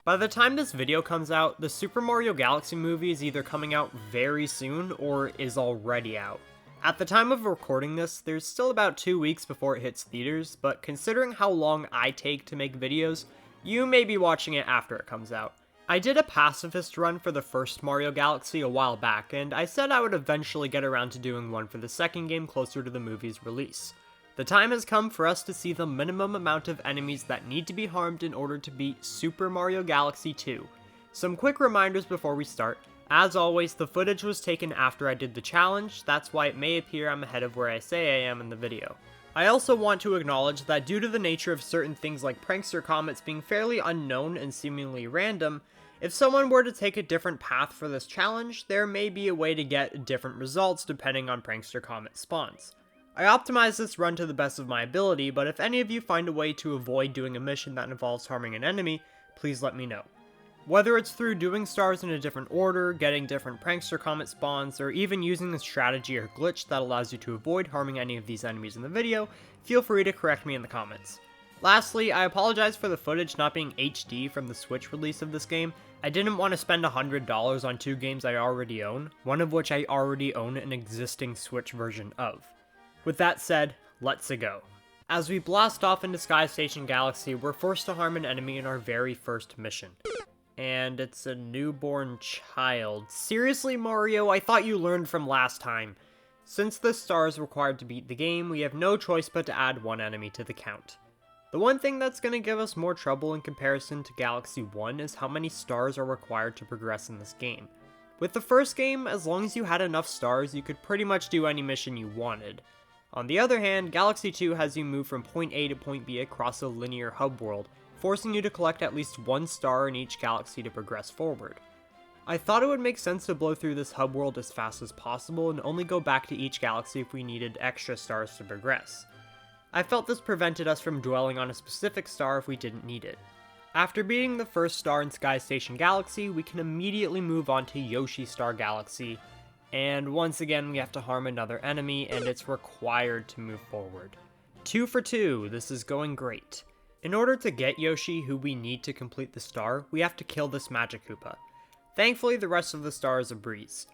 By the time this video comes out, the Super Mario Galaxy movie is either coming out very soon or is already out. At the time of recording this, there's still about 2 weeks before it hits theaters, but considering how long I take to make videos, you may be watching it after it comes out. I did a Pacifist run for the first Mario Galaxy a while back, and I said I would eventually get around to doing one for the second game closer to the movie's release. The time has come for us to see the minimum amount of enemies that need to be harmed in order to beat Super Mario Galaxy 2. Some quick reminders before we start. As always, the footage was taken after I did the challenge, that's why it may appear I'm ahead of where I say I am in the video. I also want to acknowledge that due to the nature of certain things like prankster comments being fairly unknown and seemingly random, if someone were to take a different path for this challenge, there may be a way to get different results depending on prankster comment spawns. I optimized this run to the best of my ability, but if any of you find a way to avoid doing a mission that involves harming an enemy, please let me know. Whether it's through doing stars in a different order, getting different prankster comment spawns, or even using a strategy or glitch that allows you to avoid harming any of these enemies in the video, feel free to correct me in the comments. Lastly, I apologize for the footage not being HD from the Switch release of this game. I didn't want to spend $100 on 2 games I already own, one of which I already own an existing Switch version of. With that said, let's go. As we blast off into Sky Station Galaxy, we're forced to harm an enemy in our very first mission. And it's a newborn child. Seriously, Mario? I thought you learned from last time. Since the star is required to beat the game, we have no choice but to add one enemy to the count. The one thing that's going to give us more trouble in comparison to Galaxy 1 is how many stars are required to progress in this game. With the first game, as long as you had enough stars, you could pretty much do any mission you wanted. On the other hand, Galaxy 2 has you move from point A to point B across a linear hub world, forcing you to collect at least 1 star in each galaxy to progress forward. I thought it would make sense to blow through this hub world as fast as possible and only go back to each galaxy if we needed extra stars to progress. I felt this prevented us from dwelling on a specific star if we didn't need it. After beating the first star in Sky Station Galaxy, we can immediately move on to Yoshi Star Galaxy, and once again we have to harm another enemy and it's required to move forward. 2 for 2, this is going great. In order to get Yoshi, who we need to complete the star, we have to kill this Magic Koopa. Thankfully, the rest of the star is a breeze.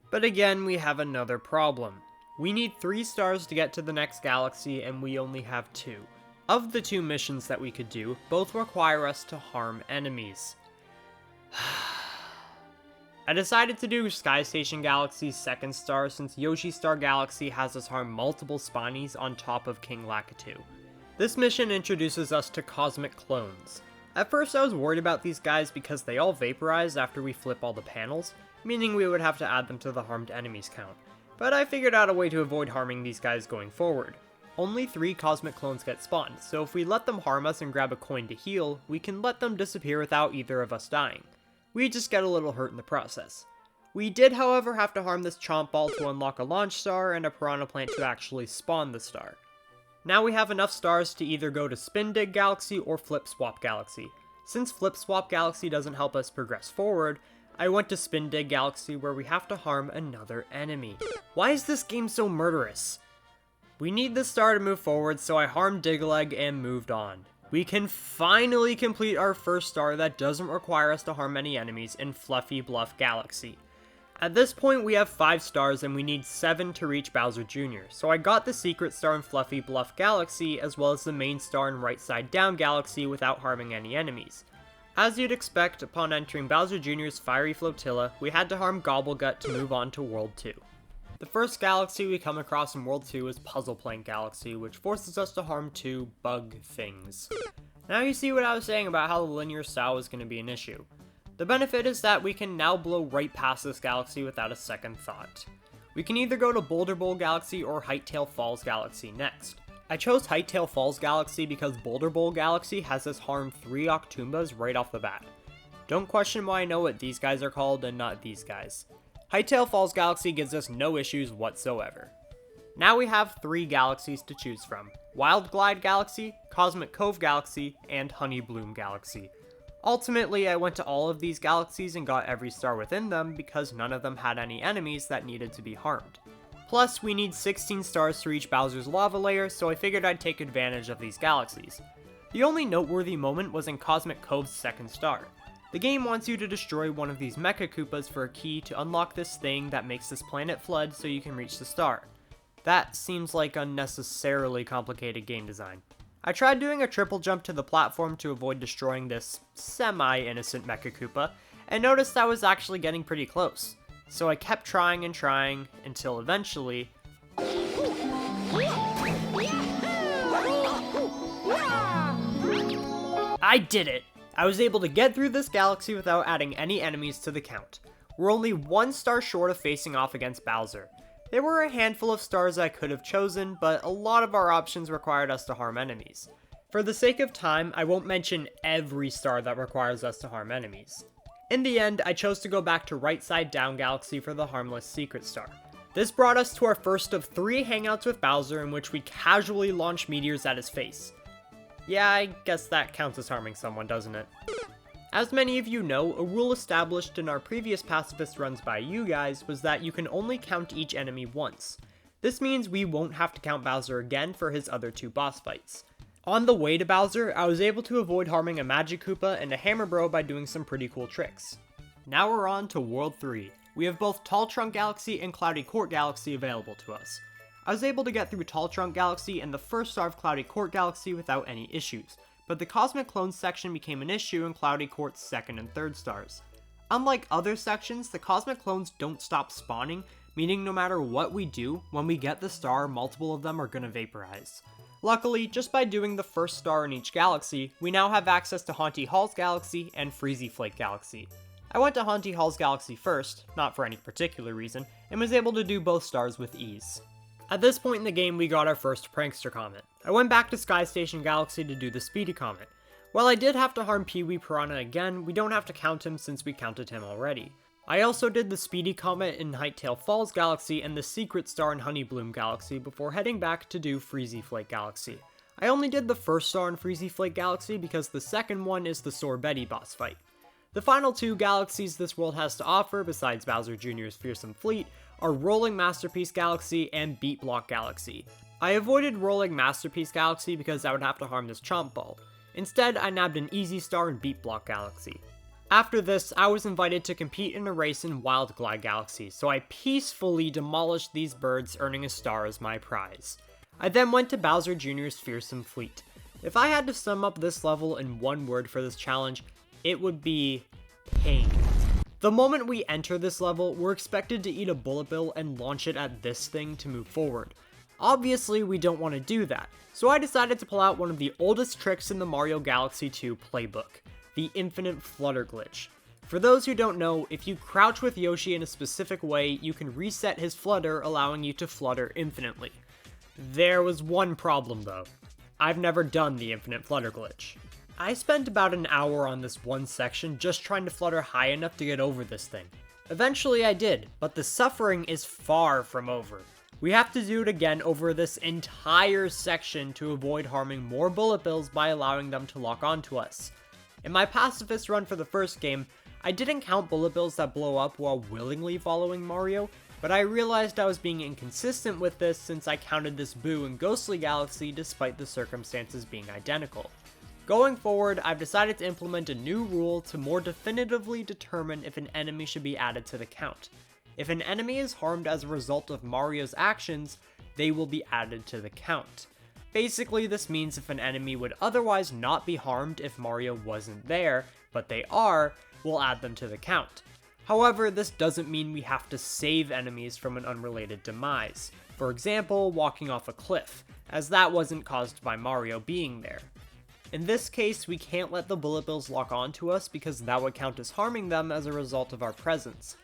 But again, we have another problem. We need 3 stars to get to the next galaxy, and we only have 2. Of the 2 missions that we could do, both require us to harm enemies. I decided to do Sky Station Galaxy's second star since Yoshi Star Galaxy has us harm multiple spawnies on top of King Lakitu. This mission introduces us to Cosmic Clones. At first I was worried about these guys because they all vaporize after we flip all the panels, meaning we would have to add them to the harmed enemies count. But I figured out a way to avoid harming these guys going forward. Only 3 Cosmic Clones get spawned, so if we let them harm us and grab a coin to heal, we can let them disappear without either of us dying. We just get a little hurt in the process. We did, however, have to harm this Chomp Ball to unlock a launch star and a Piranha Plant to actually spawn the star. Now we have enough stars to either go to Spin Dig Galaxy or Flip Swap Galaxy. Since Flip Swap Galaxy doesn't help us progress forward, I went to Spin Dig Galaxy where we have to harm another enemy. Why is this game so murderous? We need the star to move forward, so I harmed Digleg and moved on. We can finally complete our first star that doesn't require us to harm any enemies in Fluffy Bluff Galaxy. At this point we have 5 stars and we need 7 to reach Bowser Jr., so I got the secret star in Fluffy Bluff Galaxy as well as the main star in Right Side Down Galaxy without harming any enemies. As you'd expect, upon entering Bowser Jr.'s Fiery Flotilla, we had to harm Gobblegut to move on to World 2. The first galaxy we come across in World 2 is Puzzle Plank Galaxy, which forces us to harm 2 bug things. Now you see what I was saying about how the linear style was going to be an issue. The benefit is that we can now blow right past this galaxy without a second thought. We can either go to Boulder Bowl Galaxy or Hightail Falls Galaxy next. I chose Hightail Falls Galaxy because Boulder Bowl Galaxy has us harm 3 Octoombas right off the bat. Don't question why I know what these guys are called and not these guys. Hightail Falls Galaxy gives us no issues whatsoever. Now we have 3 galaxies to choose from: Wild Glide Galaxy, Cosmic Cove Galaxy, and Honey Bloom Galaxy. Ultimately, I went to all of these galaxies and got every star within them because none of them had any enemies that needed to be harmed. Plus, we need 16 stars to reach Bowser's lava layer, so I figured I'd take advantage of these galaxies. The only noteworthy moment was in Cosmic Cove's second star. The game wants you to destroy one of these Mecha Koopas for a key to unlock this thing that makes this planet flood so you can reach the star. That seems like unnecessarily complicated game design. I tried doing a triple jump to the platform to avoid destroying this semi-innocent Mecha Koopa, and noticed I was actually getting pretty close. So I kept trying and trying, until eventually... I did it! I was able to get through this galaxy without adding any enemies to the count. We're only one star short of facing off against Bowser. There were a handful of stars I could have chosen, but a lot of our options required us to harm enemies. For the sake of time, I won't mention every star that requires us to harm enemies. In the end, I chose to go back to Right Side Down Galaxy for the harmless secret star. This brought us to our first of 3 hangouts with Bowser in which we casually launch meteors at his face. Yeah, I guess that counts as harming someone, doesn't it? As many of you know, a rule established in our previous Pacifist runs by you guys was that you can only count each enemy once. This means we won't have to count Bowser again for his other 2 boss fights. On the way to Bowser, I was able to avoid harming a Magic Koopa and a Hammer Bro by doing some pretty cool tricks. Now we're on to World 3. We have both Tall Trunk Galaxy and Cloudy Court Galaxy available to us. I was able to get through Tall Trunk Galaxy and the first star of Cloudy Court Galaxy without any issues, but the Cosmic Clones section became an issue in Cloudy Court's 2nd and 3rd stars. Unlike other sections, the Cosmic Clones don't stop spawning, meaning no matter what we do, when we get the star, multiple of them are gonna vaporize. Luckily, just by doing the first star in each galaxy, we now have access to Haunty Hall's Galaxy and Freezy Flake Galaxy. I went to Haunty Hall's Galaxy first, not for any particular reason, and was able to do both stars with ease. At this point in the game, we got our first Prankster Comet. I went back to Sky Station Galaxy to do the Speedy Comet. While I did have to harm Pee-wee Piranha again, we don't have to count him since we counted him already. I also did the Speedy Comet in Hightail Falls Galaxy and the Secret Star in Honeybloom Galaxy before heading back to do Freezy Flake Galaxy. I only did the first star in Freezy Flake Galaxy because the second one is the Sorbetty boss fight. The final 2 galaxies this world has to offer, besides Bowser Jr.'s Fearsome Fleet, are Rolling Masterpiece Galaxy and Beat Block Galaxy. I avoided Rolling Masterpiece Galaxy because I would have to harm this Chomp Ball. Instead, I nabbed an easy star in Beat Block Galaxy. After this, I was invited to compete in a race in Wild Glide Galaxy, so I peacefully demolished these birds, earning a star as my prize. I then went to Bowser Jr.'s Fearsome Fleet. If I had to sum up this level in one word for this challenge, it would be pain. The moment we enter this level, we're expected to eat a bullet bill and launch it at this thing to move forward. Obviously, we don't want to do that, so I decided to pull out one of the oldest tricks in the Mario Galaxy 2 playbook, the Infinite Flutter Glitch. For those who don't know, if you crouch with Yoshi in a specific way, you can reset his flutter, allowing you to flutter infinitely. There was one problem though. I've never done the Infinite Flutter Glitch. I spent about an hour on this one section just trying to flutter high enough to get over this thing. Eventually I did, but the suffering is far from over. We have to do it again over this entire section to avoid harming more bullet bills by allowing them to lock onto us. In my Pacifist run for the first game, I didn't count bullet bills that blow up while willingly following Mario, but I realized I was being inconsistent with this since I counted this Boo in Ghostly Galaxy despite the circumstances being identical. Going forward, I've decided to implement a new rule to more definitively determine if an enemy should be added to the count. If an enemy is harmed as a result of Mario's actions, they will be added to the count. Basically, this means if an enemy would otherwise not be harmed if Mario wasn't there, but they are, we'll add them to the count. However, this doesn't mean we have to save enemies from an unrelated demise. For example, walking off a cliff, as that wasn't caused by Mario being there. In this case, we can't let the bullet bills lock onto us because that would count as harming them as a result of our presence.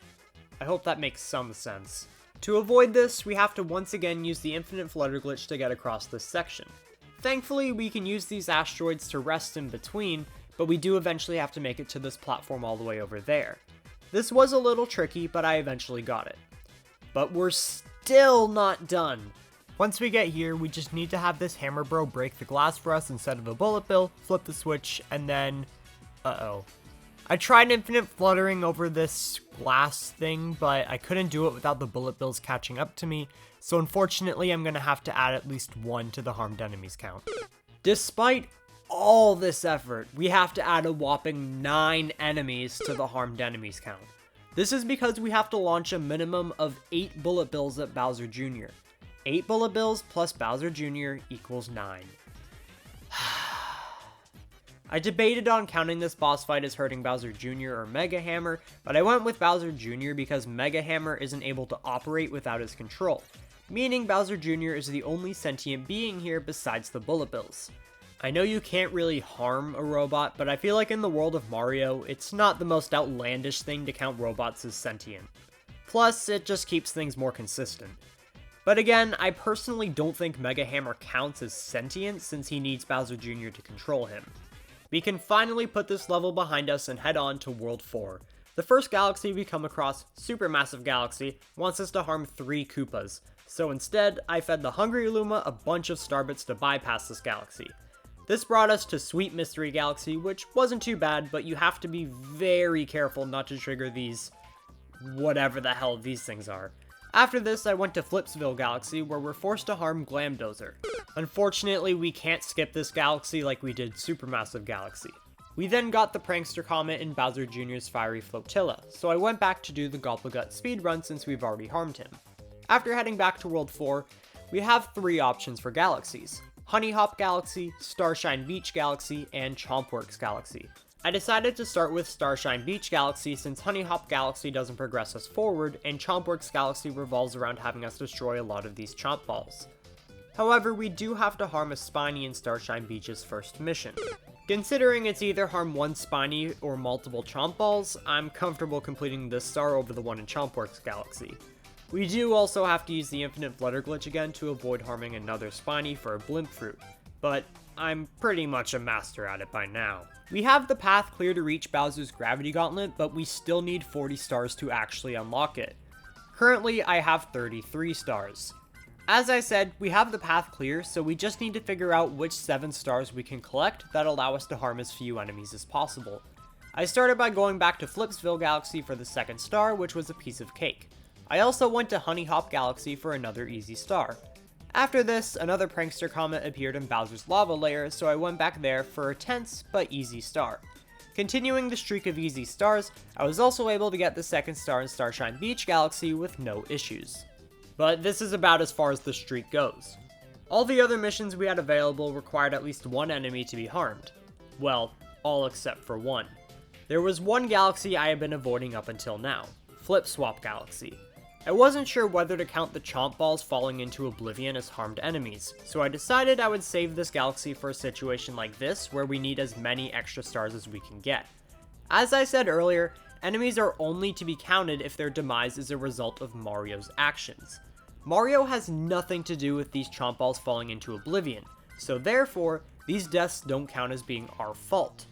I hope that makes some sense. To avoid this, we have to once again use the Infinite Flutter Glitch to get across this section. Thankfully, we can use these asteroids to rest in between, but we do eventually have to make it to this platform all the way over there. This was a little tricky, but I eventually got it. But we're still not done. Once we get here, we just need to have this Hammer Bro break the glass for us instead of a bullet bill, flip the switch, and then... uh-oh. I tried infinite fluttering over this glass thing, but I couldn't do it without the bullet bills catching up to me, so unfortunately I'm gonna have to add at least one to the harmed enemies count. Despite all this effort, we have to add a whopping 9 enemies to the harmed enemies count. This is because we have to launch a minimum of 8 bullet bills at Bowser Jr. 8 bullet bills plus Bowser Jr. equals 9. I debated on counting this boss fight as hurting Bowser Jr. or Mega Hammer, but I went with Bowser Jr. because Mega Hammer isn't able to operate without his control, meaning Bowser Jr. is the only sentient being here besides the bullet bills. I know you can't really harm a robot, but I feel like in the world of Mario, it's not the most outlandish thing to count robots as sentient. Plus, it just keeps things more consistent. But again, I personally don't think Mega Hammer counts as sentient since he needs Bowser Jr. to control him. We can finally put this level behind us and head on to World 4. The first galaxy we come across, Supermassive Galaxy, wants us to harm 3 Koopas, so instead, I fed the Hungry Luma a bunch of Starbits to bypass this galaxy. This brought us to Sweet Mystery Galaxy, which wasn't too bad, but you have to be very careful not to trigger these whatever the hell these things are. After this, I went to Flipsville Galaxy, where we're forced to harm Glamdozer. Unfortunately, we can't skip this galaxy like we did Supermassive Galaxy. We then got the Prankster Comet in Bowser Jr.'s Fiery Flotilla, so I went back to do the Gobblegut speedrun since we've already harmed him. After heading back to World 4, we have 3 options for galaxies: Honey Hop Galaxy, Starshine Beach Galaxy, and Chompworks Galaxy. I decided to start with Starshine Beach Galaxy since Honey Hop Galaxy doesn't progress us forward, and Chompworks Galaxy revolves around having us destroy a lot of these chomp balls. However, we do have to harm a Spiny in Starshine Beach's first mission. Considering it's either harm 1 Spiny or multiple chomp balls, I'm comfortable completing this star over the one in Chompworks Galaxy. We do also have to use the Infinite Flutter glitch again to avoid harming another Spiny for a Blimp Fruit, but I'm pretty much a master at it by now. We have the path clear to reach Bowser's Gravity Gauntlet, but we still need 40 stars to actually unlock it. Currently, I have 33 stars. As I said, we have the path clear, so we just need to figure out which 7 stars we can collect that allow us to harm as few enemies as possible. I started by going back to Flipsville Galaxy for the 2nd star, which was a piece of cake. I also went to Honey Hop Galaxy for another easy star. After this, another Prankster Comet appeared in Bowser's Lava Lair, so I went back there for a tense but easy star. Continuing the streak of easy stars, I was also able to get the 2nd star in Starshine Beach Galaxy with no issues. But this is about as far as the streak goes. All the other missions we had available required at least 1 enemy to be harmed. Well, all except for 1. There was 1 galaxy I had been avoiding up until now, Flip Swap Galaxy. I wasn't sure whether to count the chomp balls falling into oblivion as harmed enemies, so I decided I would save this galaxy for a situation like this where we need as many extra stars as we can get. As I said earlier, enemies are only to be counted if their demise is a result of Mario's actions. Mario has nothing to do with these chomp balls falling into oblivion, so therefore, these deaths don't count as being our fault.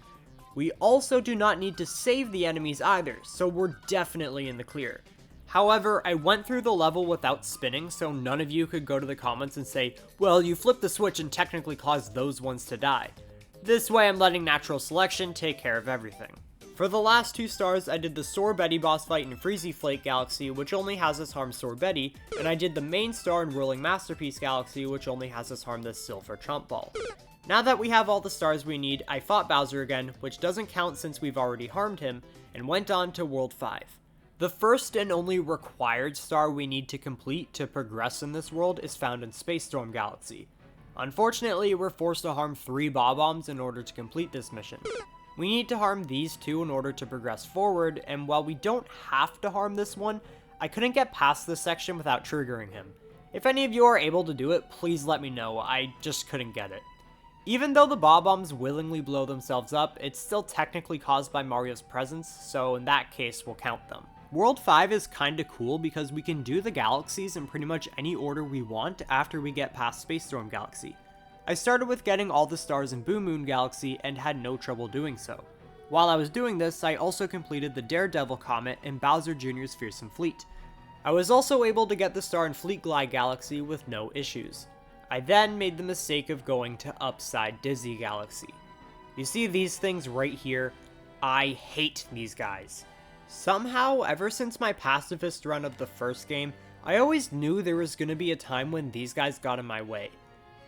We also do not need to save the enemies either, so we're definitely in the clear. However, I went through the level without spinning, so none of you could go to the comments and say, well, you flipped the switch and technically caused those ones to die. This way I'm letting natural selection take care of everything. For the last 2 stars, I did the Sorbetty boss fight in Freezy Flake Galaxy, which only has us harm Sorbetty, and I did the main star in Whirling Masterpiece Galaxy, which only has us harm the Silver Chomp Ball. Now that we have all the stars we need, I fought Bowser again, which doesn't count since we've already harmed him, and went on to World 5. The first and only required star we need to complete to progress in this world is found in Space Storm Galaxy. Unfortunately, we're forced to harm 3 Bob-Ombs in order to complete this mission. We need to harm these 2 in order to progress forward, and while we don't have to harm this one, I couldn't get past this section without triggering him. If any of you are able to do it, please let me know, I just couldn't get it. Even though the Bob-Ombs willingly blow themselves up, it's still technically caused by Mario's presence, so in that case, we'll count them. World 5 is kinda cool because we can do the galaxies in pretty much any order we want after we get past Space Storm Galaxy. I started with getting all the stars in Boom Moon Galaxy and had no trouble doing so. While I was doing this, I also completed the Daredevil Comet and Bowser Jr.'s Fearsome Fleet. I was also able to get the star in Fleet Glide Galaxy with no issues. I then made the mistake of going to Upside Dizzy Galaxy. You see these things right here? I hate these guys. Somehow, ever since my Pacifist run of the first game, I always knew there was going to be a time when these guys got in my way.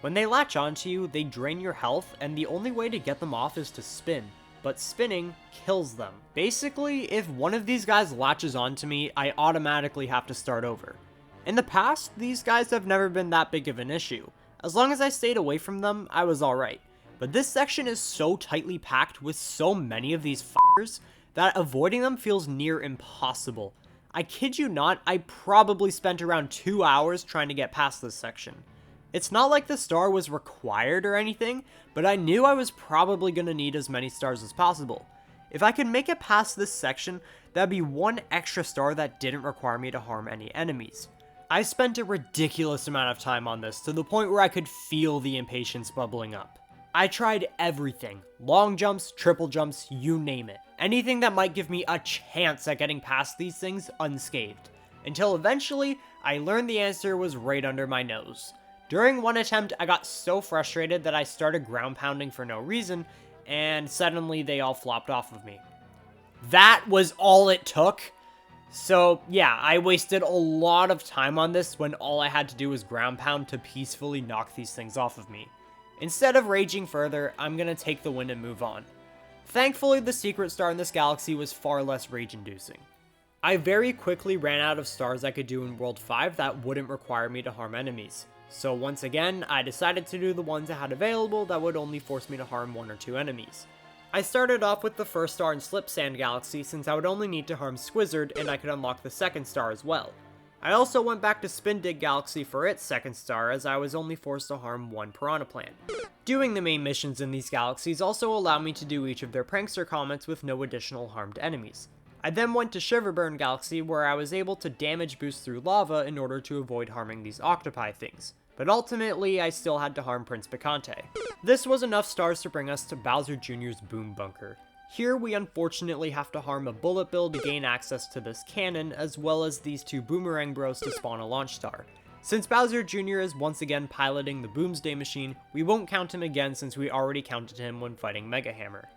When they latch onto you, they drain your health, and the only way to get them off is to spin. But spinning kills them. Basically, if one of these guys latches onto me, I automatically have to start over. In the past, these guys have never been that big of an issue. As long as I stayed away from them, I was alright. But this section is so tightly packed with so many of these f***ers that avoiding them feels near impossible. I kid you not, I probably spent around 2 hours trying to get past this section. It's not like the star was required or anything, but I knew I was probably going to need as many stars as possible. If I could make it past this section, that'd be one extra star that didn't require me to harm any enemies. I spent a ridiculous amount of time on this, to the point where I could feel the impatience bubbling up. I tried everything. Long jumps, triple jumps, you name it. Anything that might give me a chance at getting past these things unscathed. Until eventually, I learned the answer was right under my nose. During one attempt, I got so frustrated that I started ground pounding for no reason, and suddenly they all flopped off of me. That was all it took? So yeah, I wasted a lot of time on this when all I had to do was ground pound to peacefully knock these things off of me. Instead of raging further, I'm gonna take the win and move on. Thankfully, the secret star in this galaxy was far less rage-inducing. I very quickly ran out of stars I could do in World 5 that wouldn't require me to harm enemies. So once again, I decided to do the ones I had available that would only force me to harm 1 or 2 enemies. I started off with the first star in Slip Sand Galaxy since I would only need to harm Squizzard and I could unlock the second star as well. I also went back to Spin Dig Galaxy for its second star as I was only forced to harm 1 Piranha Plant. Doing the main missions in these galaxies also allowed me to do each of their prankster comets with no additional harmed enemies. I then went to Shiverburn Galaxy where I was able to damage boost through lava in order to avoid harming these octopi things. But ultimately, I still had to harm Prince Picante. This was enough stars to bring us to Bowser Jr.'s Boom Bunker. Here, we unfortunately have to harm a bullet bill to gain access to this cannon, as well as these 2 Boomerang Bros to spawn a launch star. Since Bowser Jr. is once again piloting the Boomsday Machine, we won't count him again since we already counted him when fighting Mega Hammer.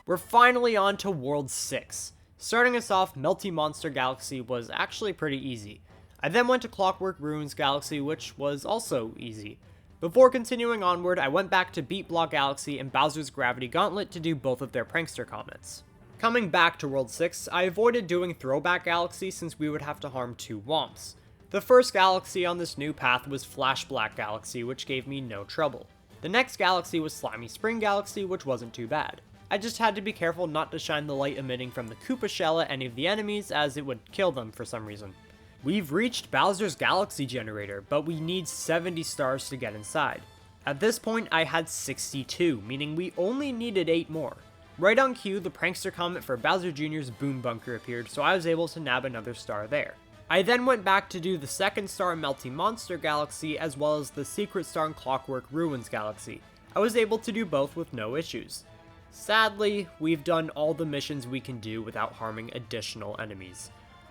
We're finally on to World 6. Starting us off, Melty Monster Galaxy was actually pretty easy. I then went to Clockwork Ruins Galaxy, which was also easy. Before continuing onward, I went back to Beat Block Galaxy and Bowser's Gravity Gauntlet to do both of their prankster comets. Coming back to World 6, I avoided doing Throwback Galaxy since we would have to harm 2 Womps. The first galaxy on this new path was Flash Black Galaxy, which gave me no trouble. The next galaxy was Slimy Spring Galaxy, which wasn't too bad. I just had to be careful not to shine the light emitting from the Koopa Shell at any of the enemies, as it would kill them for some reason. We've reached Bowser's Galaxy Generator, but we need 70 stars to get inside. At this point, I had 62, meaning we only needed 8 more. Right on cue, the prankster comet for Bowser Jr.'s Boom Bunker appeared, so I was able to nab another star there. I then went back to do the second star in Melty Monster Galaxy, as well as the secret star in Clockwork Ruins Galaxy. I was able to do both with no issues. Sadly, we've done all the missions we can do without harming additional enemies.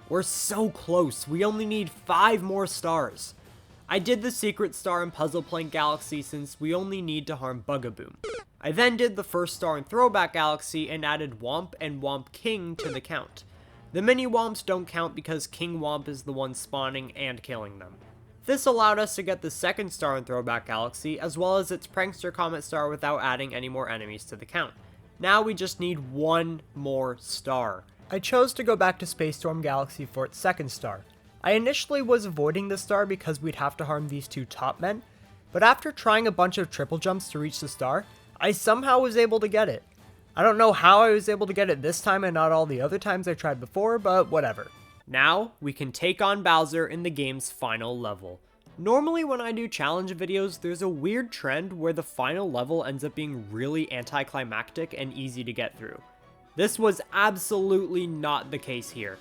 We're so close, we only need 5 more stars. I did the secret star in Puzzle Plank Galaxy since we only need to harm Bugaboom. I then did the first star in Throwback Galaxy and added Womp and Womp King to the count. The mini Womps don't count because King Womp is the one spawning and killing them. This allowed us to get the second star in Throwback Galaxy as well as its prankster comet star without adding any more enemies to the count. Now we just need 1 more star. I chose to go back to Space Storm Galaxy for its second star. I initially was avoiding this star because we'd have to harm these 2 top men, but after trying a bunch of triple jumps to reach the star, I somehow was able to get it. I don't know how I was able to get it this time and not all the other times I tried before, but whatever. Now, we can take on Bowser in the game's final level. Normally when I do challenge videos, there's a weird trend where the final level ends up being really anticlimactic and easy to get through. This was absolutely not the case here.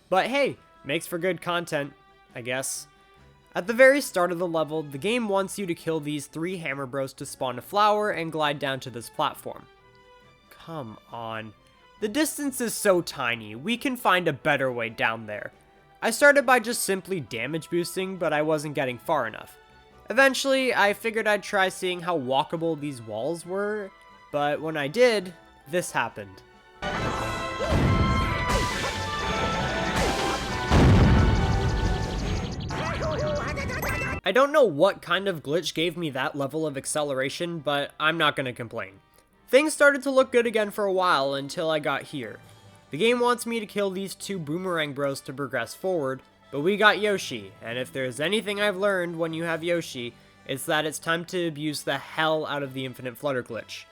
But hey, makes for good content, I guess. At the very start of the level, the game wants you to kill these 3 Hammer Bros to spawn a flower and glide down to this platform. Come on. The distance is so tiny, we can find a better way down there. I started by just simply damage boosting, but I wasn't getting far enough. Eventually, I figured I'd try seeing how walkable these walls were, but when I did, this happened. I don't know what kind of glitch gave me that level of acceleration, but I'm not gonna complain. Things started to look good again for a while until I got here. The game wants me to kill these 2 boomerang bros to progress forward, but we got Yoshi, and if there's anything I've learned when you have Yoshi, it's that it's time to abuse the hell out of the infinite flutter glitch.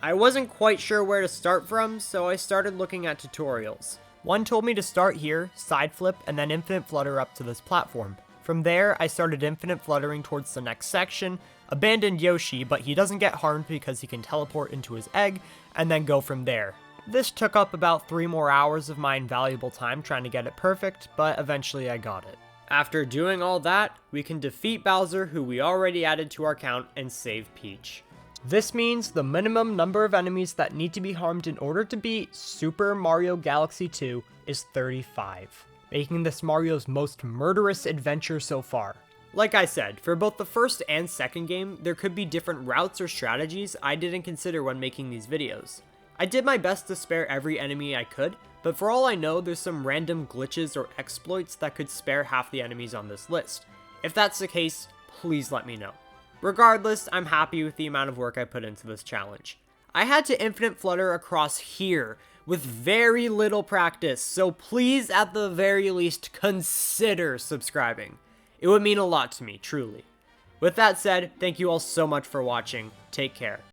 I wasn't quite sure where to start from, so I started looking at tutorials. One told me to start here, side flip, and then infinite flutter up to this platform. From there, I started infinite fluttering towards the next section, abandoned Yoshi, but he doesn't get harmed because he can teleport into his egg, and then go from there. This took up about 3 more hours of my invaluable time trying to get it perfect, but eventually I got it. After doing all that, we can defeat Bowser, who we already added to our count, and save Peach. This means the minimum number of enemies that need to be harmed in order to beat Super Mario Galaxy 2 is 35, making this Mario's most murderous adventure so far. Like I said, for both the first and second game, there could be different routes or strategies I didn't consider when making these videos. I did my best to spare every enemy I could, but for all I know, there's some random glitches or exploits that could spare half the enemies on this list. If that's the case, please let me know. Regardless, I'm happy with the amount of work I put into this challenge. I had to infinite flutter across here with very little practice, so please at the very least consider subscribing. It would mean a lot to me, truly. With that said, thank you all so much for watching. Take care.